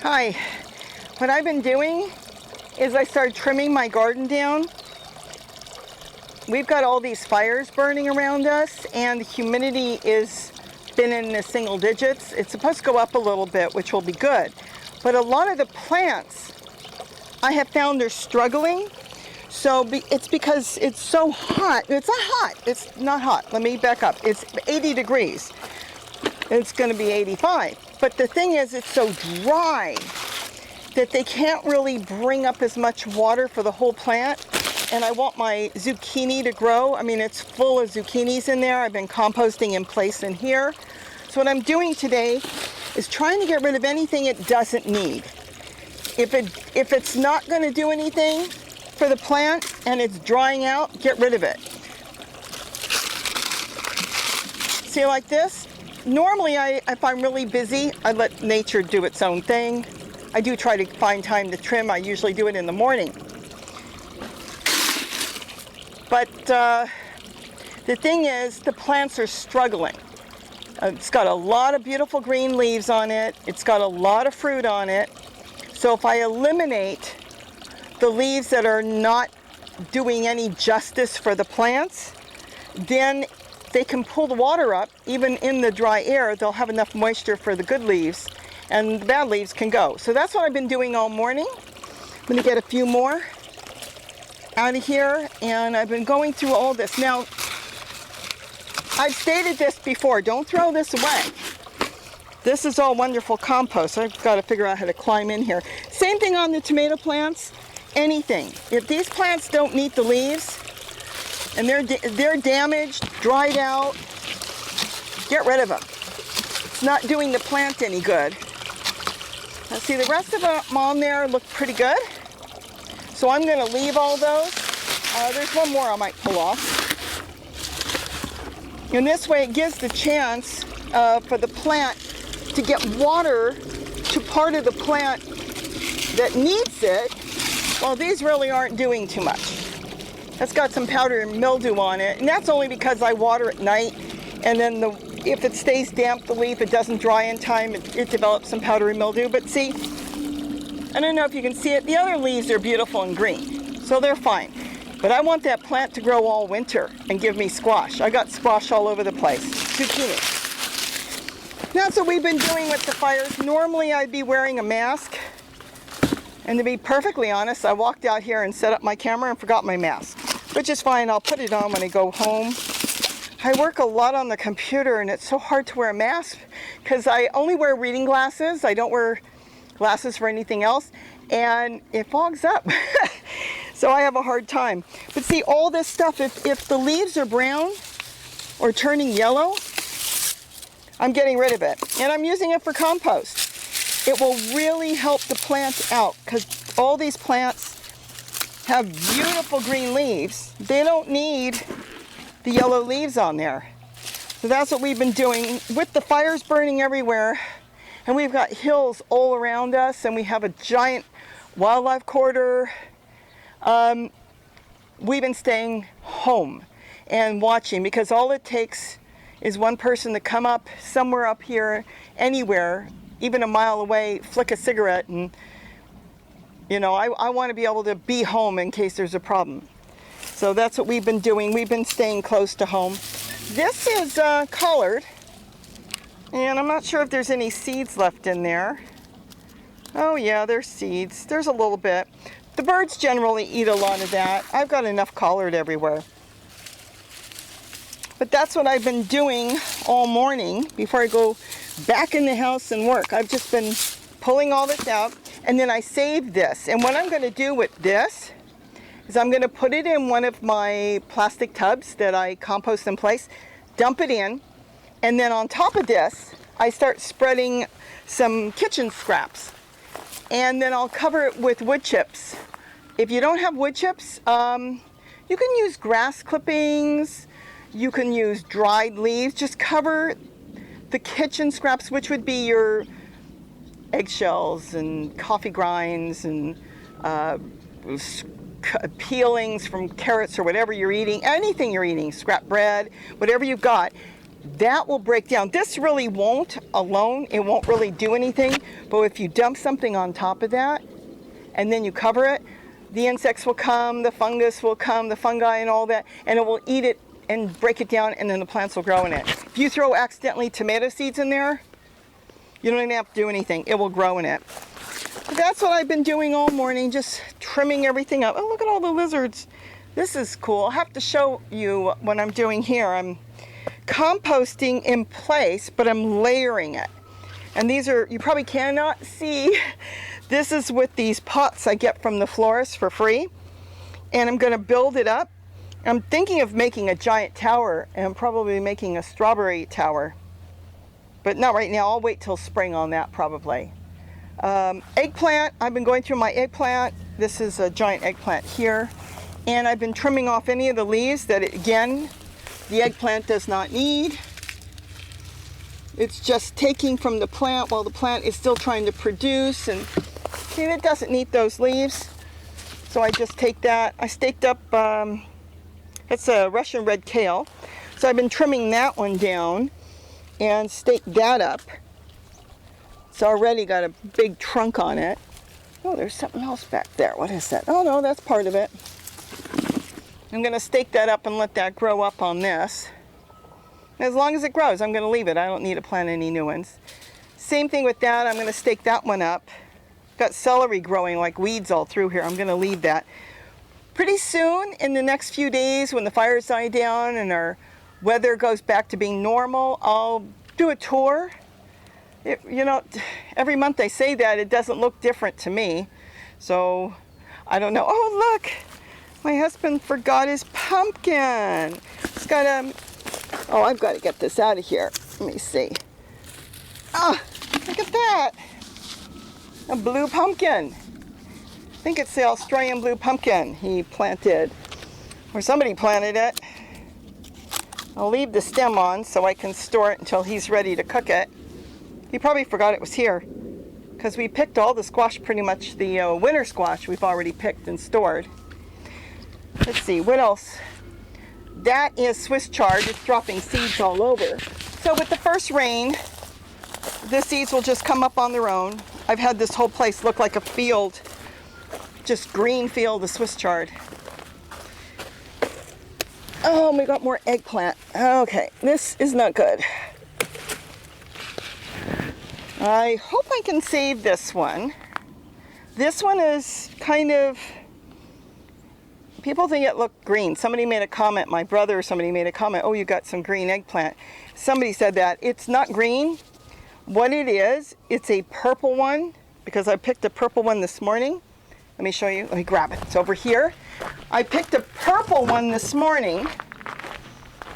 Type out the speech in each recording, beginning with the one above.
Hi. What I've been doing is I started trimming my garden down. We've got all these fires burning around us, and the humidity is been in the single digits. It's supposed to go up a little bit, which will be good. But a lot of the plants, I have found they're struggling. So it's because it's so hot. It's not hot. It's not hot. Let me back up. It's 80 degrees. It's going to be 85. But the thing is, it's so dry that they can't really bring up as much water for the whole plant. And I want my zucchini to grow. I mean, it's full of zucchinis in there. I've been composting in place in here. So what I'm doing today is trying to get rid of anything it doesn't need. If it's not going to do anything for the plant and it's drying out, get rid of it. See, like this? Normally, if I'm really busy, I let nature do its own thing. I do try to find time to trim. I usually do it in the morning. But the thing is, the plants are struggling. It's got a lot of beautiful green leaves on it. It's got a lot of fruit on it. So if I eliminate the leaves that are not doing any justice for the plants, then they can pull the water up. Even in the dry air, they'll have enough moisture for the good leaves, and the bad leaves can go. So that's what I've been doing all morning. I'm going to get a few more out of here, and I've been going through all this. Now, I've stated this before, don't throw this away. This is all wonderful compost. I've got to figure out how to climb in here. Same thing on the tomato plants, anything. If these plants don't need the leaves, and they're damaged, dried out, get rid of them. It's not doing the plant any good. Now see, the rest of them on there look pretty good. So I'm going to leave all those. There's one more I might pull off. And this way it gives the chance for the plant to get water to part of the plant that needs it, while these really aren't doing too much. That's got some powder and mildew on it, and that's only because I water at night, and then if it stays damp, the leaf, it doesn't dry in time, it develops some powdery mildew. But see, I don't know if you can see it, the other leaves are beautiful and green, so they're fine. But I want that plant to grow all winter and give me squash. I got squash all over the place, zucchini. That's what we've been doing with the fires. Normally I'd be wearing a mask, and to be perfectly honest, I walked out here and set up my camera and forgot my mask, which is fine. I'll put it on when I go home. I work a lot on the computer, and it's so hard to wear a mask because I only wear reading glasses. I don't wear glasses for anything else, and it fogs up. So I have a hard time. But see, all this stuff, if the leaves are brown or turning yellow, I'm getting rid of it. And I'm using it for compost. It will really help the plant out, because all these plants have beautiful green leaves. They don't need the yellow leaves on there. So that's what we've been doing with the fires burning everywhere. And we've got hills all around us, and we have a giant wildlife corridor. We've been staying home and watching, because all it takes is one person to come up somewhere up here, anywhere, even a mile away, flick a cigarette, and you know, I want to be able to be home in case there's a problem. So that's what we've been doing. We've been staying close to home. This is collard, and I'm not sure if there's any seeds left in there. Oh yeah, there's seeds. There's a little bit. The birds generally eat a lot of that. I've got enough collard everywhere. But that's what I've been doing all morning before I go back in the house and work. I've just been pulling all this out, and then I saved this. And what I'm going to do with this is I'm going to put it in one of my plastic tubs that I compost in place, dump it in, and then on top of this, I start spreading some kitchen scraps. And then I'll cover it with wood chips. If you don't have wood chips, you can use grass clippings, you can use dried leaves. Just cover the kitchen scraps, which would be your eggshells and coffee grinds and peelings from carrots or whatever you're eating, anything you're eating, scrap bread, whatever you've got. that will break down. This really won't alone. It won't really do anything. But if you dump something on top of that and then you cover it, the insects will come, the fungus will come, the fungi and all that, and it will eat it and break it down, and then the plants will grow in it. If you throw accidentally tomato seeds in there, you don't even have to do anything. It will grow in it. But that's what I've been doing all morning, just trimming everything up. Oh, look at all the lizards. This is cool. I'll have to show you what I'm doing here. I'm composting in place, but I'm layering it. And these are, you probably cannot see, this is with these pots I get from the florist for free. And I'm gonna build it up. I'm thinking of making a giant tower, and I'm probably making a strawberry tower. But not right now, I'll wait till spring on that probably. Eggplant, I've been going through my eggplant. This is a giant eggplant here. And I've been trimming off any of the leaves that, again, the eggplant does not need. It's just taking from the plant while the plant is still trying to produce, and see, it doesn't need those leaves. So I just take that. I staked up, it's a Russian red kale. So I've been trimming that one down and staked that up. It's already got a big trunk on it. Oh, there's something else back there. What is that? Oh no, that's part of it. I'm gonna stake that up and let that grow up on this. As long as it grows, I'm gonna leave it. I don't need to plant any new ones. Same thing with that, I'm gonna stake that one up. Got celery growing like weeds all through here. I'm gonna leave that. Pretty soon, in the next few days, when the fires die down and our weather goes back to being normal, I'll do a tour. You know, every month I say that, it doesn't look different to me. So, I don't know. Oh, look! My husband forgot his pumpkin. It's got a... Oh, I've got to get this out of here. Let me see. Ah, look at that. A blue pumpkin. I think it's the Australian blue pumpkin he planted. Or somebody planted it. I'll leave the stem on so I can store it until he's ready to cook it. He probably forgot it was here. Because we picked all the squash, pretty much the winter squash we've already picked and stored. Let's see, what else? That is Swiss chard. It's dropping seeds all over. So with the first rain, the seeds will just come up on their own. I've had this whole place look like a field, just green field of Swiss chard. Oh, we got more eggplant. Okay, this is not good. I hope I can save this one. This one is kind of, people think it looked green. Somebody made a comment, my brother or somebody made a comment, oh, you got some green eggplant. Somebody said that. It's not green. What it is, it's a purple one, because I picked a purple one this morning. Let me show you. Let me grab it. It's over here. I picked a purple one this morning.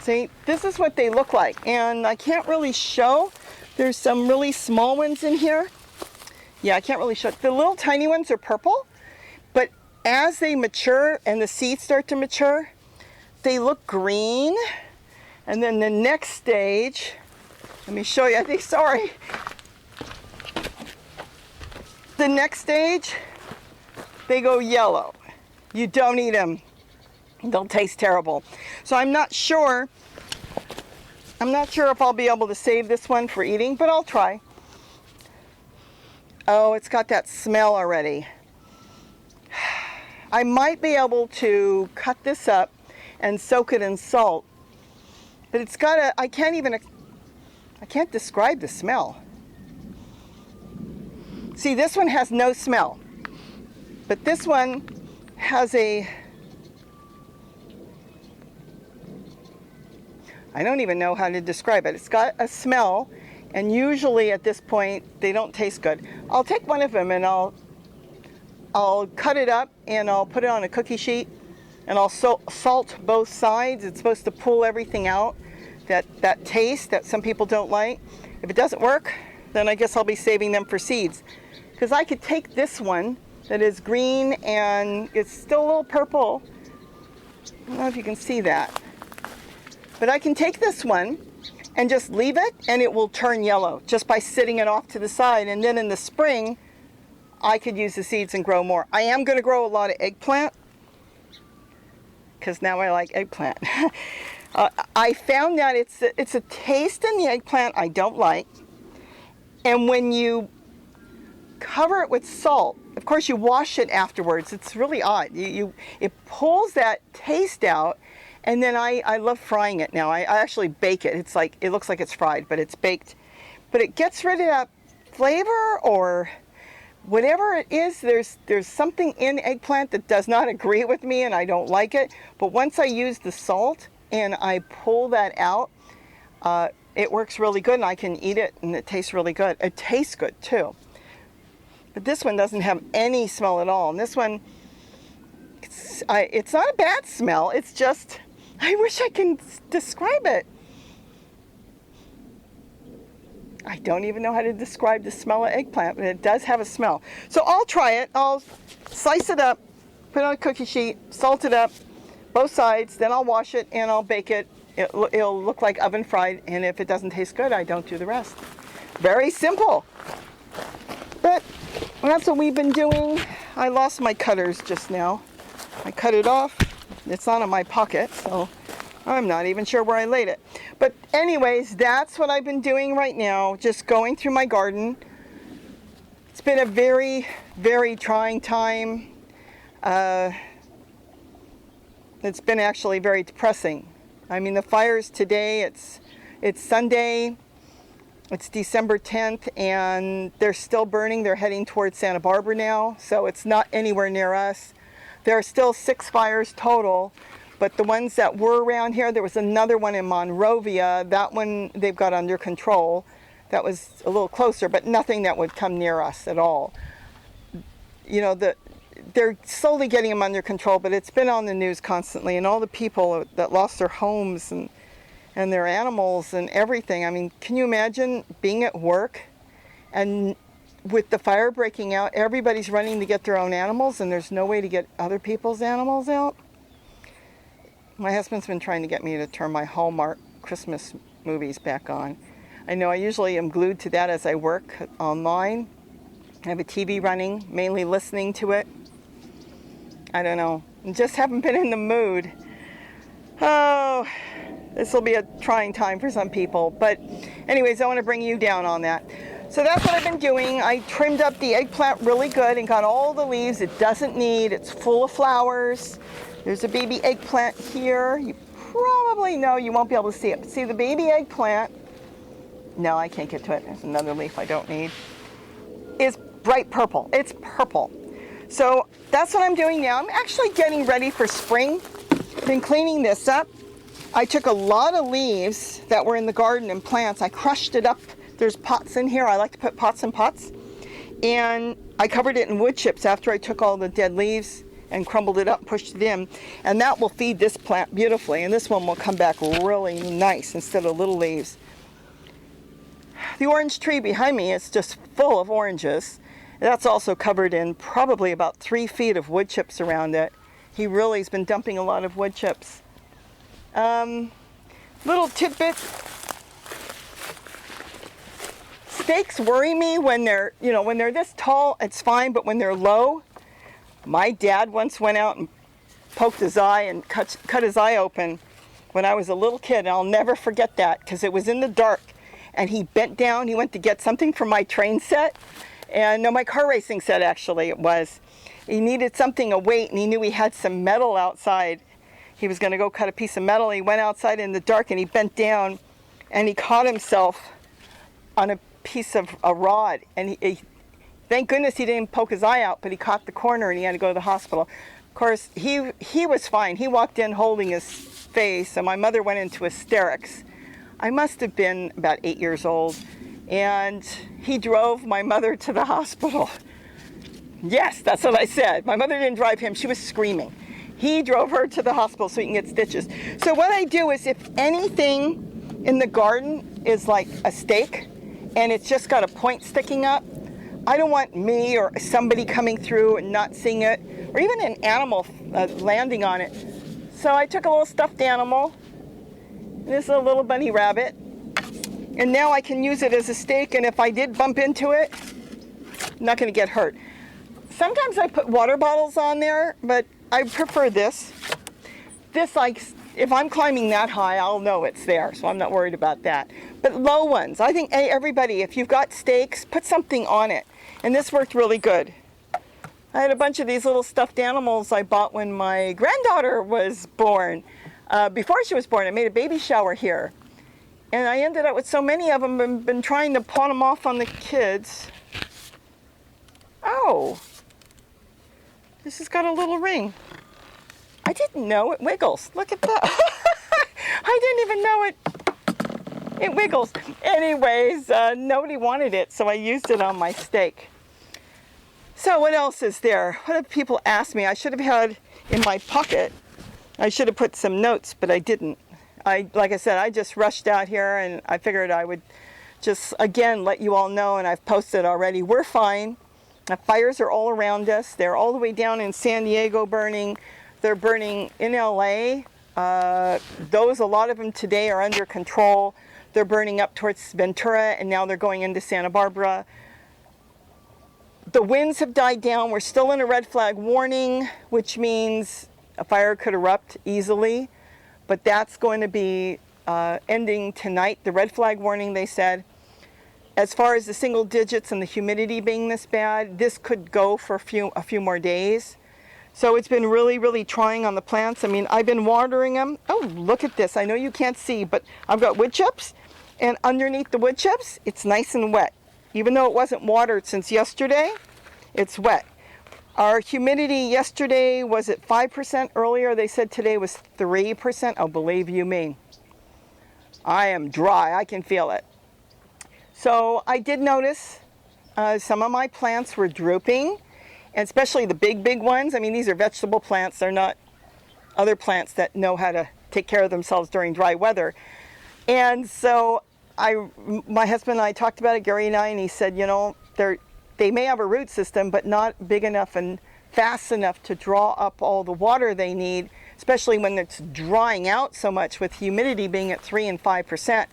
See, this is what they look like. And I can't really show. There's some really small ones in here. Yeah, I can't really show. The little tiny ones are purple. But as they mature and the seeds start to mature, they look green. And then the next stage, let me show you. I think, sorry. The next stage, they go yellow. You don't eat them. They'll taste terrible. So I'm not sure if I'll be able to save this one for eating, but I'll try. Oh, it's got that smell already. I might be able to cut this up and soak it in salt, but it's got a, I can't describe the smell. See, this one has no smell, but this one has a, I don't even know how to describe it. It's got a smell, and usually at this point, they don't taste good. I'll take one of them and I'll cut it up and I'll put it on a cookie sheet and I'll salt both sides. It's supposed to pull everything out, that taste that some people don't like. If it doesn't work, then I guess I'll be saving them for seeds. Because I could take this one that is green and it's still a little purple. I don't know if you can see that. But I can take this one and just leave it and it will turn yellow just by sitting it off to the side. And then in the spring, I could use the seeds and grow more. I am going to grow a lot of eggplant because now I like eggplant. I found that it's a taste in the eggplant I don't like. And when you cover it with salt, of course you wash it afterwards. It's really odd. It pulls that taste out. And then I love frying it now. I actually bake it. It's like, it looks like it's fried, but it's baked. But it gets rid of that flavor or whatever it is. There's something in eggplant that does not agree with me and I don't like it. But once I use the salt and I pull that out, it works really good and I can eat it and it tastes really good. It tastes good too. But this one doesn't have any smell at all. And this one, it's not a bad smell. It's just, I wish I can describe it. I don't even know how to describe the smell of eggplant, but it does have a smell. So I'll try it. I'll slice it up, put it on a cookie sheet, salt it up, both sides, then I'll wash it and I'll bake it. It'll look like oven fried, and if it doesn't taste good, I don't do the rest. Very simple. But that's what we've been doing. I lost my cutters just now. I cut it off. It's not in my pocket, so I'm not even sure where I laid it. But anyways, that's what I've been doing right now, just going through my garden. It's been a very, very trying time. It's been actually very depressing. I mean, the fires today, it's Sunday, it's December 10th, and they're still burning. They're heading towards Santa Barbara now, so it's not anywhere near us. There are still 6 fires total, but the ones that were around here, there was another one in Monrovia. That one they've got under control. That was a little closer, but nothing that would come near us at all. You know, they're slowly getting them under control, but it's been on the news constantly, and all the people that lost their homes and their animals and everything. I mean, can you imagine being at work and with the fire breaking out, everybody's running to get their own animals and there's no way to get other people's animals out? My husband's been trying to get me to turn my Hallmark Christmas movies back on. I know I usually am glued to that as I work online. I have a TV running, mainly listening to it. I don't know. I just haven't been in the mood. Oh, this will be a trying time for some people. But anyways, I want to bring you down on that. So that's what I've been doing. I trimmed up the eggplant really good and got all the leaves it doesn't need. It's full of flowers. There's a baby eggplant here. You probably know, you won't be able to see it. But see the baby eggplant? No, I can't get to it. There's another leaf I don't need. Is bright purple. It's purple. So that's what I'm doing now. I'm actually getting ready for spring. Been cleaning this up. I took a lot of leaves that were in the garden and plants. I crushed it up. There's pots in here. I like to put pots in pots. And I covered it in wood chips after I took all the dead leaves and crumbled it up, pushed it in. And that will feed this plant beautifully. And this one will come back really nice instead of little leaves. The orange tree behind me is just full of oranges. That's also covered in probably about 3 feet of wood chips around it. He really has been dumping a lot of wood chips. Little tidbit. Stakes worry me when they're, when they're this tall, it's fine, but when they're low, my dad once went out and poked his eye and cut his eye open when I was a little kid. And I'll never forget that because it was in the dark. And he bent down, he went to get something from my train set. And no, my car racing set actually it was. He needed something, a weight, and he knew he had some metal outside. He was going to go cut a piece of metal. He went outside in the dark and he bent down and he caught himself on a piece of a rod. And he thank goodness he didn't poke his eye out, but he caught the corner and he had to go to the hospital. Of course, he was fine. He walked in holding his face, and my mother went into hysterics. I must have been about 8 years old. And he drove my mother to the hospital. Yes, that's what I said. My mother didn't drive him. She was screaming. He drove her to the hospital so he can get stitches. So what I do is if anything in the garden is like a stake and it's just got a point sticking up, I don't want me or somebody coming through and not seeing it, or even an animal landing on it. So I took a little stuffed animal. This is a little bunny rabbit. And now I can use it as a stake, and if I did bump into it, I'm not going to get hurt. Sometimes I put water bottles on there, but I prefer this. This if I'm climbing that high, I'll know it's there, so I'm not worried about that. But low ones, I think, hey, everybody, if you've got stakes, put something on it. And this worked really good. I had a bunch of these little stuffed animals I bought when my granddaughter was born. Before she was born, I made a baby shower here. And I ended up with so many of them and been trying to pawn them off on the kids. Oh, this has got a little ring. I didn't know it wiggles. Look at that. I didn't even know it wiggles. Anyways, nobody wanted it, so I used it on my steak. So what else is there? What have people asked me? I should have had in my pocket, I should have put some notes, but I didn't. Like I said, I just rushed out here and I figured I would just, again, let you all know, and I've posted already, we're fine. The fires are all around us. They're all the way down in San Diego burning. They're burning in LA. A lot of them today are under control. They're burning up towards Ventura, and now they're going into Santa Barbara. The winds have died down. We're still in a red flag warning, which means a fire could erupt easily, but that's going to be ending tonight. The red flag warning, they said. As far as the single digits and the humidity being this bad, this could go for a few more days. So it's been really, really trying on the plants. I mean, I've been watering them. Oh, look at this. I know you can't see, but I've got wood chips, and underneath the wood chips, it's nice and wet. Even though it wasn't watered since yesterday, it's wet. Our humidity yesterday was at 5%. Earlier, they said today was 3%. Oh, believe you me. I am dry. I can feel it. So I did notice some of my plants were drooping, and especially the big ones. I mean, these are vegetable plants. They're not other plants that know how to take care of themselves during dry weather. And so my husband and I talked about it, Gary and I, and he said, you know, they may have a root system, but not big enough and fast enough to draw up all the water they need, especially when it's drying out so much with humidity being at 3 and 5%.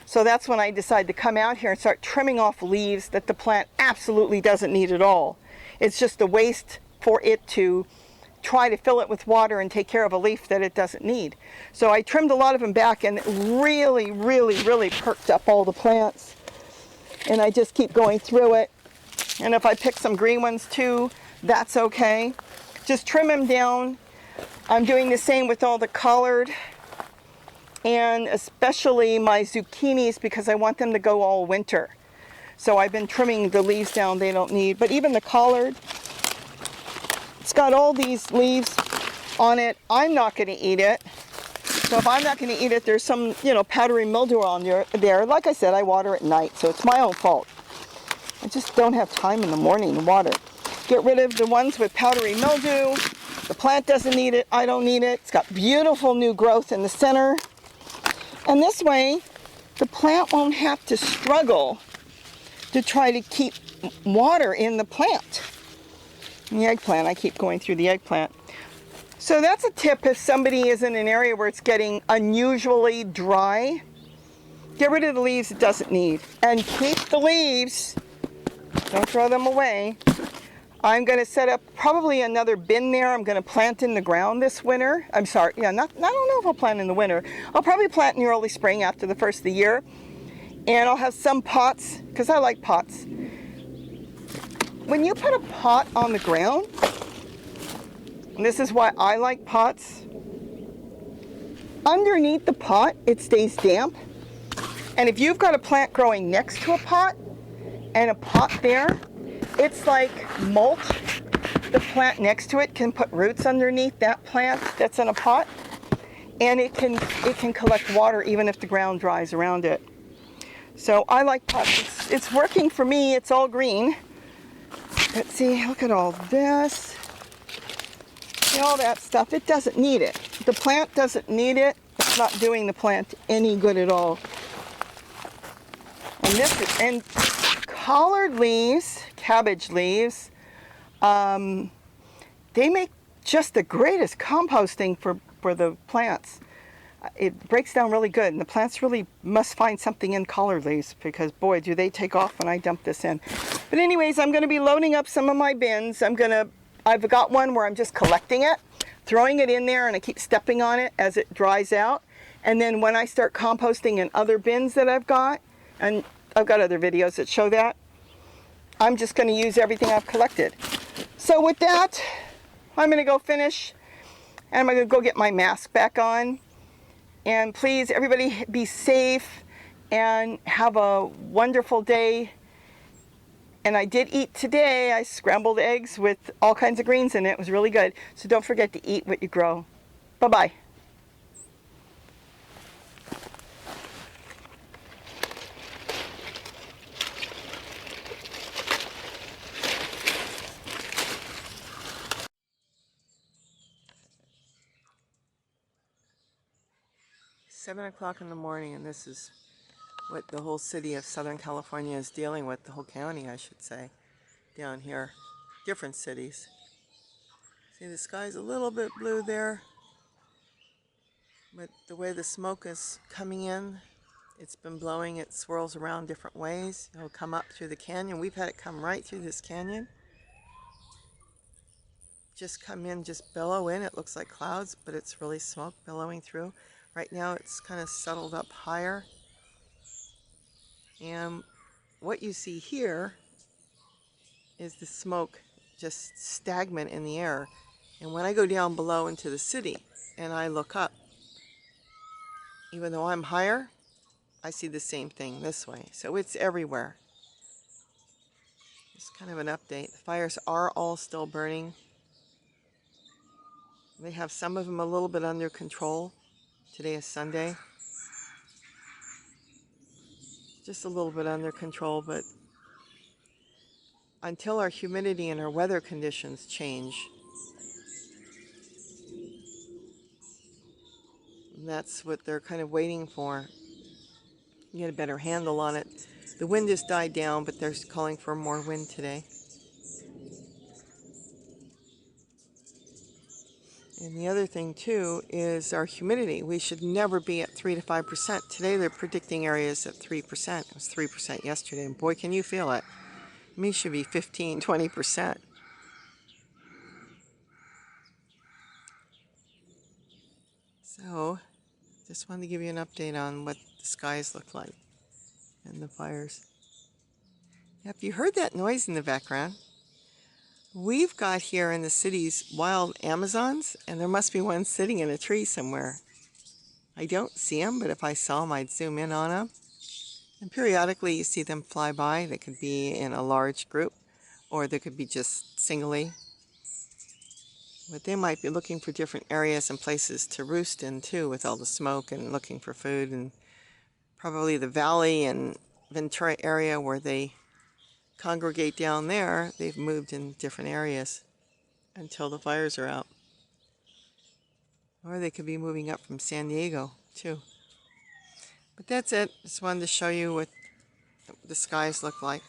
So that's when I decided to come out here and start trimming off leaves that the plant absolutely doesn't need at all. It's just a waste for it to try to fill it with water and take care of a leaf that it doesn't need. So I trimmed a lot of them back, and it really, really, really perked up all the plants. And I just keep going through it. And if I pick some green ones too, that's okay. Just trim them down. I'm doing the same with all the collard, and especially my zucchinis, because I want them to go all winter. So I've been trimming the leaves down they don't need. But even the collard, it's got all these leaves on it. I'm not going to eat it. So if I'm not going to eat it, there's some, powdery mildew on there. Like I said, I water at night, so it's my own fault. I just don't have time in the morning to water. Get rid of the ones with powdery mildew. The plant doesn't need it. I don't need it. It's got beautiful new growth in the center. And this way, the plant won't have to struggle to try to keep water in the plant. The eggplant, I keep going through the eggplant. So that's a tip if somebody is in an area where it's getting unusually dry. Get rid of the leaves it doesn't need. And keep the leaves. Don't throw them away. I'm going to set up probably another bin there. I'm going to plant in the ground this winter. I'm sorry, I don't know if I'll plant in the winter. I'll probably plant in the early spring after the first of the year. And I'll have some pots, because I like pots. When you put a pot on the ground, and this is why I like pots, underneath the pot, it stays damp. And if you've got a plant growing next to a pot, and a pot there, it's like mulch. The plant next to it can put roots underneath that plant that's in a pot, and it can collect water even if the ground dries around it. So I like pots. It's working for me. It's all green. Let's see, look at all this. See, all that stuff. It doesn't need it. The plant doesn't need it. It's not doing the plant any good at all. And collard leaves, cabbage leaves, they make just the greatest composting for the plants. It breaks down really good, and the plants really must find something in collard leaves, because boy, do they take off when I dump this in. But anyways, I'm going to be loading up some of my bins. I've got one where I'm just collecting it, throwing it in there and I keep stepping on it as it dries out. And then when I start composting in other bins that I've got, and I've got other videos that show that, I'm just going to use everything I've collected. So with that, I'm going to go finish, and I'm going to go get my mask back on. And please, everybody, be safe and have a wonderful day. And I did eat today. I scrambled eggs with all kinds of greens in it. It was really good. So don't forget to eat what you grow. Bye-bye. Seven o'clock in the morning, and this is what the whole city of Southern California is dealing with, the whole county, I should say, down here. Different cities. See, the sky's a little bit blue there, but the way the smoke is coming in, it's been blowing, it swirls around different ways. It'll come up through the canyon. We've had it come right through this canyon. Just come in, just billow in. It looks like clouds, but it's really smoke billowing through. Right now it's kind of settled up higher. And what you see here is the smoke just stagnant in the air. And when I go down below into the city and I look up, even though I'm higher, I see the same thing this way. So it's everywhere. Just kind of an update. The fires are all still burning. They have some of them a little bit under control. Today is Sunday. Just a little bit under control, but until our humidity and our weather conditions change, that's what they're kind of waiting for. Get a better handle on it. The wind has died down, but they're calling for more wind today. And the other thing too is our humidity. We should never be at 3 to 5%. Today they're predicting areas at 3%. It was 3% yesterday, and boy, can you feel it. Me should be 15, 20%. So, just wanted to give you an update on what the skies look like and the fires. If you heard that noise in the background, we've got here in the cities wild Amazons, and there must be one sitting in a tree somewhere. I don't see them, but if I saw them, I'd zoom in on them. And periodically you see them fly by. They could be in a large group, or they could be just singly. But they might be looking for different areas and places to roost in too, with all the smoke and looking for food. And probably the valley and Ventura area where they congregate down there, they've moved in different areas until the fires are out. Or they could be moving up from San Diego too. But that's it. Just wanted to show you what the skies look like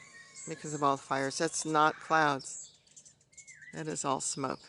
because of all the fires. That's not clouds. That is all smoke.